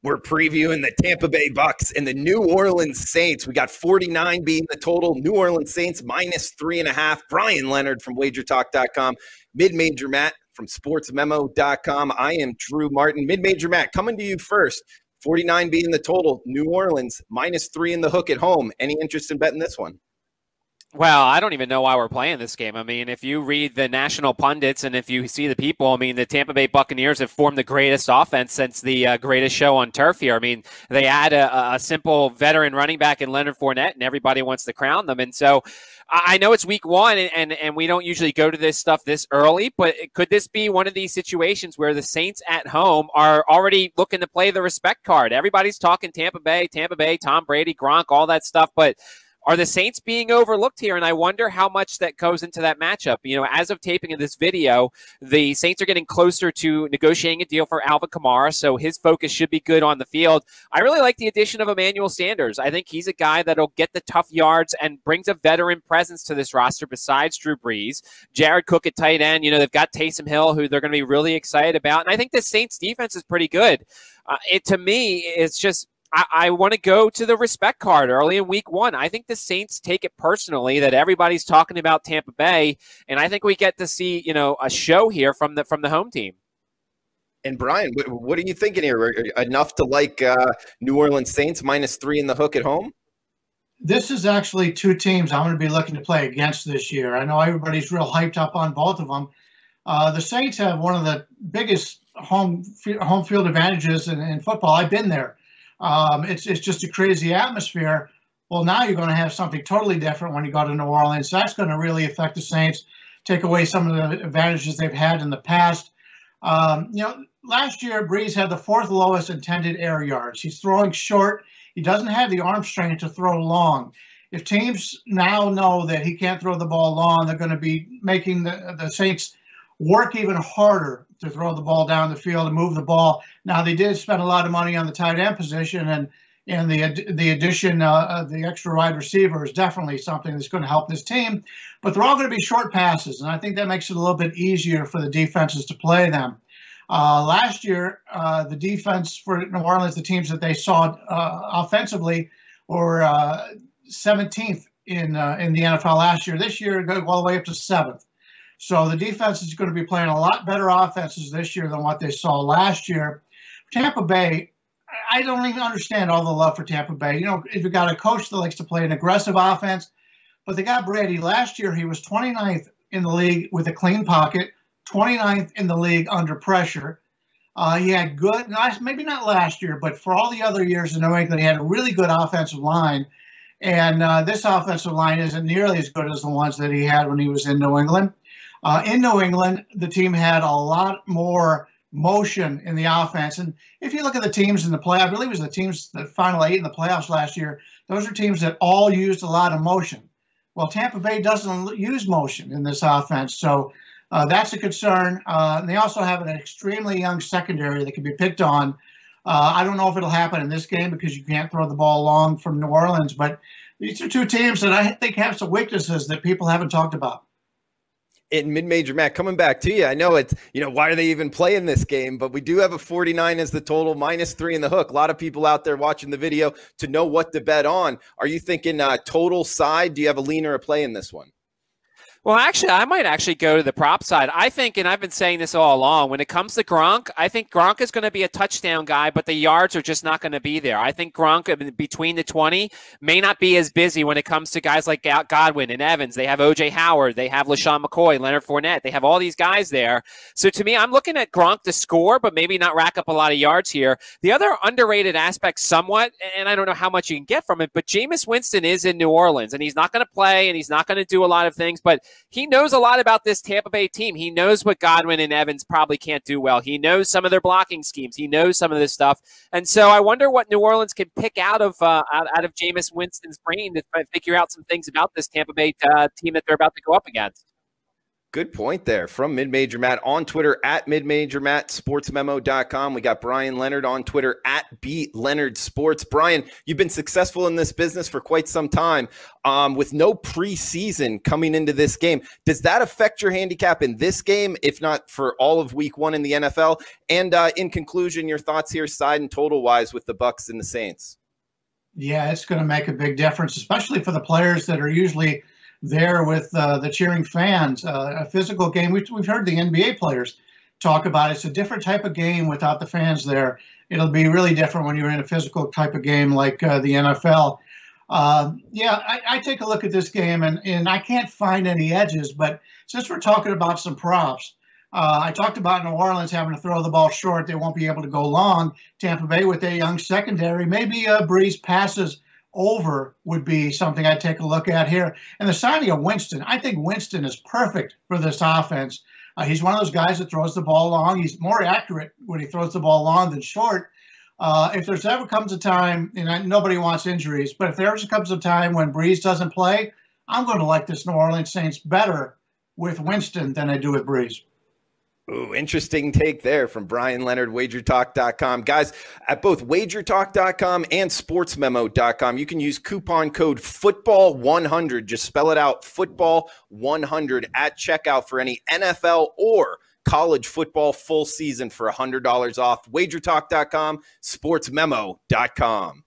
We're previewing the Tampa Bay Bucks and the New Orleans Saints. We got 49 being the total. New Orleans Saints -3.5. Brian Leonard from WagerTalk.com. Mid-Major Matt from SportsMemo.com. I am Drew Martin. Mid-Major Matt, coming to you first. 49 being the total. New Orleans -3 in the hook at home. Any interest in betting this one? Well, I don't even know why we're playing this game. I mean, if you read the national pundits and if you see the people, I mean, the Tampa Bay Buccaneers have formed the greatest offense since the greatest show on turf here. I mean, they add a simple veteran running back in Leonard Fournette, and everybody wants to crown them. And so I know it's week one, and we don't usually go to this stuff this early, but could this be one of these situations where the Saints at home are already looking to play the respect card? Everybody's talking Tampa Bay, Tom Brady, Gronk, all that stuff, but are the Saints being overlooked here? And I wonder how much that goes into that matchup. You know, as of taping of this video, the Saints are getting closer to negotiating a deal for Alvin Kamara, so his focus should be good on the field. I really like the addition of Emmanuel Sanders. I think he's a guy that'll get the tough yards and brings a veteran presence to this roster besides Drew Brees. Jared Cook at tight end. You know, they've got Taysom Hill, who they're going to be really excited about. And I think the Saints defense is pretty good. To me, it's just, I want to go to the respect card early in week one. I think the Saints take it personally that everybody's talking about Tampa Bay, and I think we get to see, you know, a show here from the home team. And Brian, what are you thinking here? Enough to like New Orleans Saints -3 in the hook at home? This is actually two teams I'm going to be looking to play against this year. I know everybody's real hyped up on both of them. The Saints have one of the biggest home field advantages in football. I've been there. It's just a crazy atmosphere. Well, now you're going to have something totally different when you go to New Orleans. That's going to really affect the Saints, take away some of the advantages they've had in the past. You know, last year, Brees had the 4th lowest intended air yards. He's throwing short. He doesn't have the arm strength to throw long. If teams now know that he can't throw the ball long, they're going to be making the Saints work even harder to throw the ball down the field and move the ball. Now, they did spend a lot of money on the tight end position, and the addition of the extra wide receiver is definitely something that's going to help this team. But they're all going to be short passes, and I think that makes it a little bit easier for the defenses to play them. Last year, the defense for New Orleans, the teams that they saw offensively, were 17th in the NFL last year. This year, go all the way up to 7th. So the defense is going to be playing a lot better offenses this year than what they saw last year. Tampa Bay, I don't even understand all the love for Tampa Bay. You know, if you got a coach that likes to play an aggressive offense, but they got Brady. Last year, he was 29th in the league with a clean pocket, 29th in the league under pressure. He had good, maybe not last year, but for all the other years in New England, he had a really good offensive line. And this offensive line isn't nearly as good as the ones that he had when he was in New England. In New England, the team had a lot more motion in the offense. And if you look at the teams in the playoffs, I believe it was the teams that final 8 in the playoffs last year, those are teams that all used a lot of motion. Well, Tampa Bay doesn't use motion in this offense, so that's a concern. They also have an extremely young secondary that can be picked on. I don't know if it'll happen in this game because you can't throw the ball long from New Orleans, but these are two teams that I think have some weaknesses that people haven't talked about. In Mid-Major Matt, coming back to you, I know it's, you know, why are they even playing this game? But we do have a 49 as the total, -3 in the hook. A lot of people out there watching the video to know what to bet on. Are you thinking total side? Do you have a lean or a play in this one? Well, actually, I might actually go to the prop side. I think, and I've been saying this all along, when it comes to Gronk, I think Gronk is going to be a touchdown guy, but the yards are just not going to be there. I think Gronk, between the 20, may not be as busy when it comes to guys like Godwin and Evans. They have O.J. Howard. They have LaShawn McCoy, Leonard Fournette. They have all these guys there. So to me, I'm looking at Gronk to score, but maybe not rack up a lot of yards here. The other underrated aspect somewhat, and I don't know how much you can get from it, but Jameis Winston is in New Orleans, and he's not going to play, and he's not going to do a lot of things, but he knows a lot about this Tampa Bay team. He knows what Godwin and Evans probably can't do well. He knows some of their blocking schemes. He knows some of this stuff. And so I wonder what New Orleans can pick out of Jameis Winston's brain to try to figure out some things about this Tampa Bay team that they're about to go up against. Good point there from Mid-Major Matt on Twitter at Mid-Major Matt, sportsmemo.com. We got Brian Leonard on Twitter at @BLeonardSports. Brian, you've been successful in this business for quite some time with no preseason coming into this game. Does that affect your handicap in this game, if not for all of week 1 in the NFL? And in conclusion, your thoughts here, side and total wise, with the Bucs and the Saints? Yeah, it's going to make a big difference, especially for the players that are usually there with the cheering fans. A physical game, we've heard the NBA players talk about it. It's a different type of game without the fans there. It'll be really different when you're in a physical type of game like the NFL. I take a look at this game, and I can't find any edges, but since we're talking about some props, I talked about New Orleans having to throw the ball short. They won't be able to go long. Tampa Bay with a young secondary. Maybe Breeze passes over would be something I'd take a look at here. And the signing of Winston, I think Winston is perfect for this offense. He's one of those guys that throws the ball long. He's more accurate when he throws the ball long than short. If there's ever comes a time, and nobody wants injuries, but if there ever comes a time when Breeze doesn't play, I'm going to like this New Orleans Saints better with Winston than I do with Breeze. Ooh, interesting take there from Brian Leonard, WagerTalk.com. Guys, at both WagerTalk.com and SportsMemo.com, you can use coupon code FOOTBALL100. Just spell it out, FOOTBALL100 at checkout for any NFL or college football full season for $100 off. WagerTalk.com, SportsMemo.com.